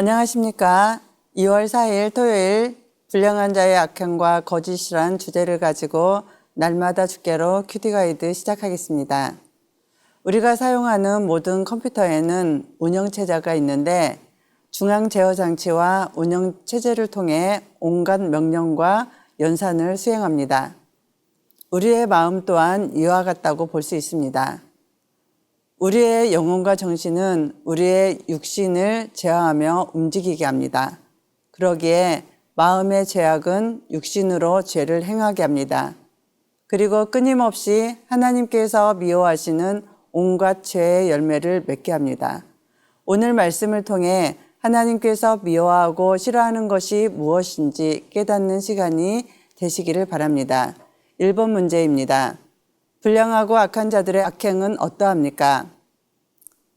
안녕하십니까. 2월 4일 토요일 불량한 자의 악행과 거짓이란 주제를 가지고 날마다 주께로 큐티 가이드 시작하겠습니다. 우리가 사용하는 모든 컴퓨터에는 운영체제가 있는데 중앙 제어 장치와 운영체제를 통해 온갖 명령과 연산을 수행합니다. 우리의 마음 또한 이와 같다고 볼 수 있습니다. 우리의 영혼과 정신은 우리의 육신을 제어하며 움직이게 합니다. 그러기에 마음의 죄악은 육신으로 죄를 행하게 합니다. 그리고 끊임없이 하나님께서 미워하시는 온갖 죄의 열매를 맺게 합니다. 오늘 말씀을 통해 하나님께서 미워하고 싫어하는 것이 무엇인지 깨닫는 시간이 되시기를 바랍니다. 1번 문제입니다. 불량하고 악한 자들의 악행은 어떠합니까?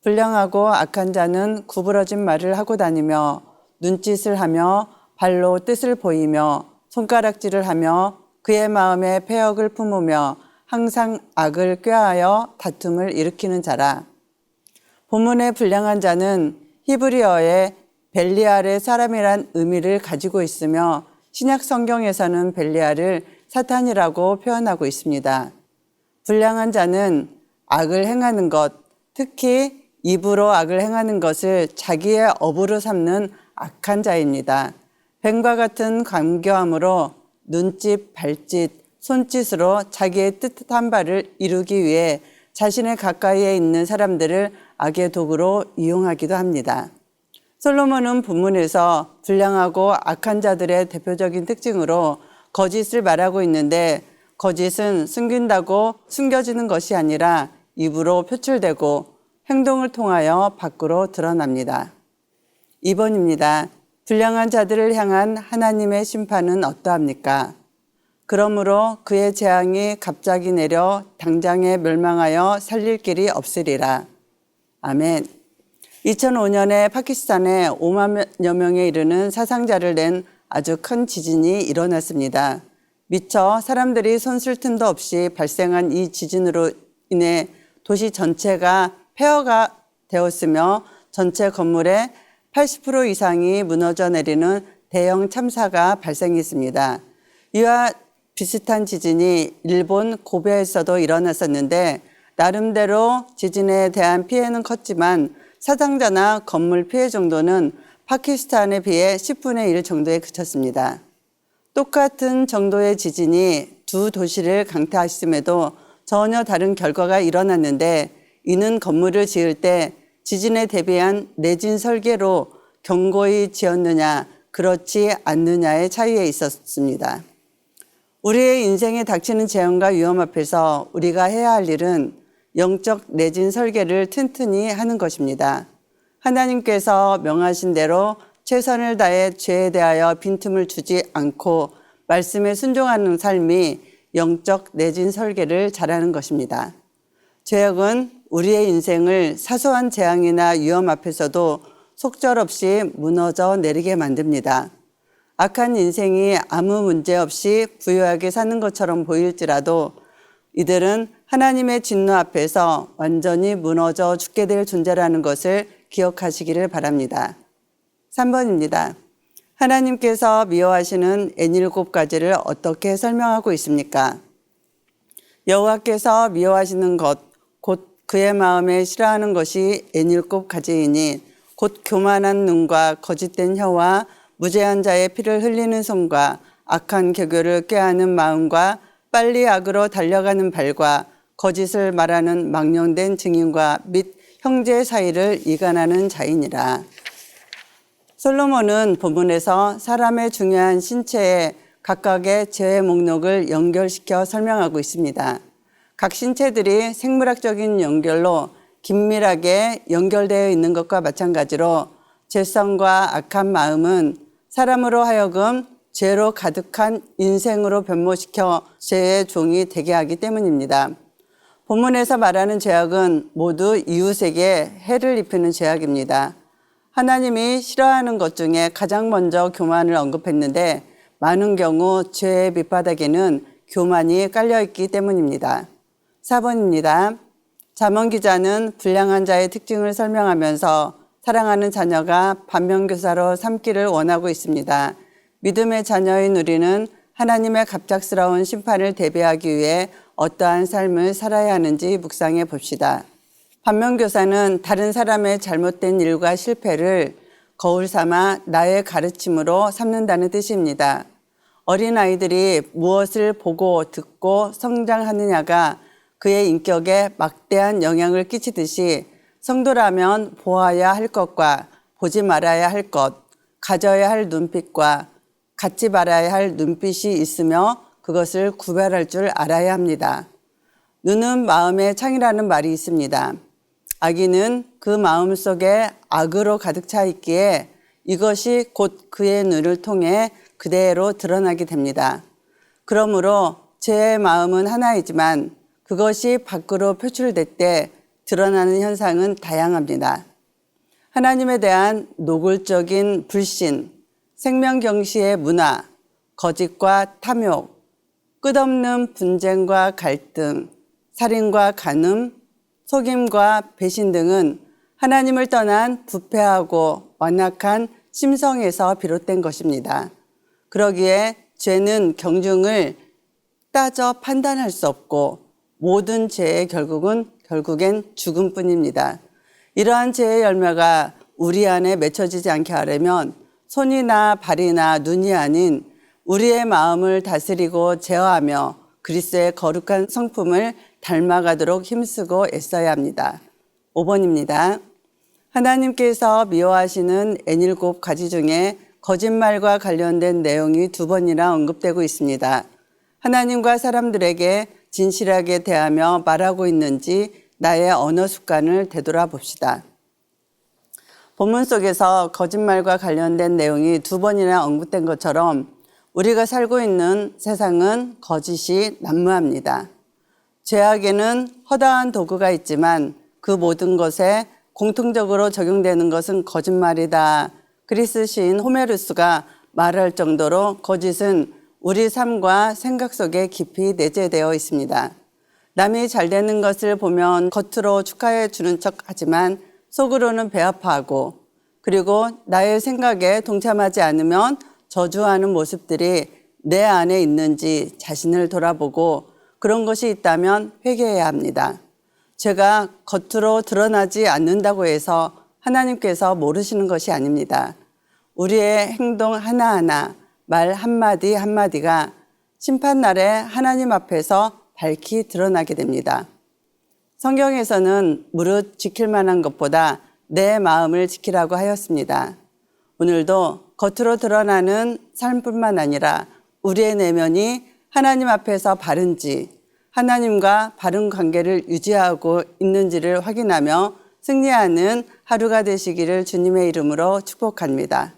불량하고 악한 자는 구부러진 말을 하고 다니며 눈짓을 하며 발로 뜻을 보이며 손가락질을 하며 그의 마음에 패역을 품으며 항상 악을 꾀하여 다툼을 일으키는 자라. 본문의 불량한 자는 히브리어의 벨리알의 사람이란 의미를 가지고 있으며 신약 성경에서는 벨리알을 사탄이라고 표현하고 있습니다. 불량한 자는 악을 행하는 것, 특히 입으로 악을 행하는 것을 자기의 업으로 삼는 악한 자입니다. 뱀과 같은 간교함으로 눈짓, 발짓, 손짓으로 자기의 뜻한 바를 이루기 위해 자신의 가까이에 있는 사람들을 악의 도구로 이용하기도 합니다. 솔로몬은 본문에서 불량하고 악한 자들의 대표적인 특징으로 거짓을 말하고 있는데 거짓은 숨긴다고 숨겨지는 것이 아니라 입으로 표출되고 행동을 통하여 밖으로 드러납니다. 2번입니다. 불량한 자들을 향한 하나님의 심판은 어떠합니까? 그러므로 그의 재앙이 갑자기 내려 당장에 멸망하여 살릴 길이 없으리라. 아멘. 2005년에 파키스탄에 5만여 명에 이르는 사상자를 낸 아주 큰 지진이 일어났습니다. 미처 사람들이 손쓸 틈도 없이 발생한 이 지진으로 인해 도시 전체가 폐허가 되었으며 전체 건물의 80% 이상이 무너져 내리는 대형 참사가 발생했습니다. 이와 비슷한 지진이 일본 고베에서도 일어났었는데 나름대로 지진에 대한 피해는 컸지만 사상자나 건물 피해 정도는 파키스탄에 비해 10분의 1 정도에 그쳤습니다. 똑같은 정도의 지진이 두 도시를 강타했음에도 전혀 다른 결과가 일어났는데 이는 건물을 지을 때 지진에 대비한 내진 설계로 견고히 지었느냐 그렇지 않느냐의 차이에 있었습니다. 우리의 인생에 닥치는 재앙과 위험 앞에서 우리가 해야 할 일은 영적 내진 설계를 튼튼히 하는 것입니다. 하나님께서 명하신 대로 최선을 다해 죄에 대하여 빈틈을 주지 않고 말씀에 순종하는 삶이 영적 내진 설계를 잘하는 것입니다. 죄악은 우리의 인생을 사소한 재앙이나 위험 앞에서도 속절없이 무너져 내리게 만듭니다. 악한 인생이 아무 문제 없이 부유하게 사는 것처럼 보일지라도 이들은 하나님의 진노 앞에서 완전히 무너져 죽게 될 존재라는 것을 기억하시기를 바랍니다. 3번입니다. 하나님께서 미워하시는 N7가지를 어떻게 설명하고 있습니까? 여호와께서 미워하시는 것, 곧 그의 마음에 싫어하는 것이 N7가지이니 곧 교만한 눈과 거짓된 혀와 무죄한 자의 피를 흘리는 손과 악한 개교를 꾀하는 마음과 빨리 악으로 달려가는 발과 거짓을 말하는 망령된 증인과 및 형제 사이를 이간하는 자이니라. 솔로몬은 본문에서 사람의 중요한 신체에 각각의 죄의 목록을 연결시켜 설명하고 있습니다. 각 신체들이 생물학적인 연결로 긴밀하게 연결되어 있는 것과 마찬가지로 죄성과 악한 마음은 사람으로 하여금 죄로 가득한 인생으로 변모시켜 죄의 종이 되게 하기 때문입니다. 본문에서 말하는 죄악은 모두 이웃에게 해를 입히는 죄악입니다. 하나님이 싫어하는 것 중에 가장 먼저 교만을 언급했는데 많은 경우 죄의 밑바닥에는 교만이 깔려있기 때문입니다. 4번입니다. 잠언 기자는 불량한 자의 특징을 설명하면서 사랑하는 자녀가 반면교사로 삼기를 원하고 있습니다. 믿음의 자녀인 우리는 하나님의 갑작스러운 심판을 대비하기 위해 어떠한 삶을 살아야 하는지 묵상해 봅시다. 반면교사는 다른 사람의 잘못된 일과 실패를 거울 삼아 나의 가르침으로 삼는다는 뜻입니다. 어린아이들이 무엇을 보고 듣고 성장하느냐가 그의 인격에 막대한 영향을 끼치듯이 성도라면 보아야 할 것과 보지 말아야 할 것, 가져야 할 눈빛과 갖지 말아야 할 눈빛이 있으며 그것을 구별할 줄 알아야 합니다. 눈은 마음의 창이라는 말이 있습니다. 아기는 그 마음 속에 악으로 가득 차 있기에 이것이 곧 그의 눈을 통해 그대로 드러나게 됩니다. 그러므로 제 마음은 하나이지만 그것이 밖으로 표출될 때 드러나는 현상은 다양합니다. 하나님에 대한 노골적인 불신, 생명경시의 문화, 거짓과 탐욕, 끝없는 분쟁과 갈등, 살인과 간음, 속임과 배신 등은 하나님을 떠난 부패하고 완악한 심성에서 비롯된 것입니다. 그러기에 죄는 경중을 따져 판단할 수 없고 모든 죄의 결국엔 죽음뿐입니다. 이러한 죄의 열매가 우리 안에 맺혀지지 않게 하려면 손이나 발이나 눈이 아닌 우리의 마음을 다스리고 제어하며 그리스도의 거룩한 성품을 닮아가도록 힘쓰고 애써야 합니다. 5번입니다. 하나님께서 미워하시는 N7 가지 중에 거짓말과 관련된 내용이 2번이나 언급되고 있습니다. 하나님과 사람들에게 진실하게 대하며 말하고 있는지 나의 언어 습관을 되돌아봅시다. 본문 속에서 거짓말과 관련된 내용이 2번이나 언급된 것처럼 우리가 살고 있는 세상은 거짓이 난무합니다. 죄악에는 허다한 도구가 있지만 그 모든 것에 공통적으로 적용되는 것은 거짓말이다. 그리스 시인 호메루스가 말할 정도로 거짓은 우리 삶과 생각 속에 깊이 내재되어 있습니다. 남이 잘 되는 것을 보면 겉으로 축하해 주는 척 하지만 속으로는 배아파하고 그리고 나의 생각에 동참하지 않으면 저주하는 모습들이 내 안에 있는지 자신을 돌아보고 그런 것이 있다면 회개해야 합니다. 죄가 겉으로 드러나지 않는다고 해서 하나님께서 모르시는 것이 아닙니다. 우리의 행동 하나하나, 말 한마디 한마디가 심판날에 하나님 앞에서 밝히 드러나게 됩니다. 성경에서는 무릇 지킬 만한 것보다 내 마음을 지키라고 하였습니다. 오늘도 겉으로 드러나는 삶뿐만 아니라 우리의 내면이 하나님 앞에서 바른지, 하나님과 바른 관계를 유지하고 있는지를 확인하며 승리하는 하루가 되시기를 주님의 이름으로 축복합니다.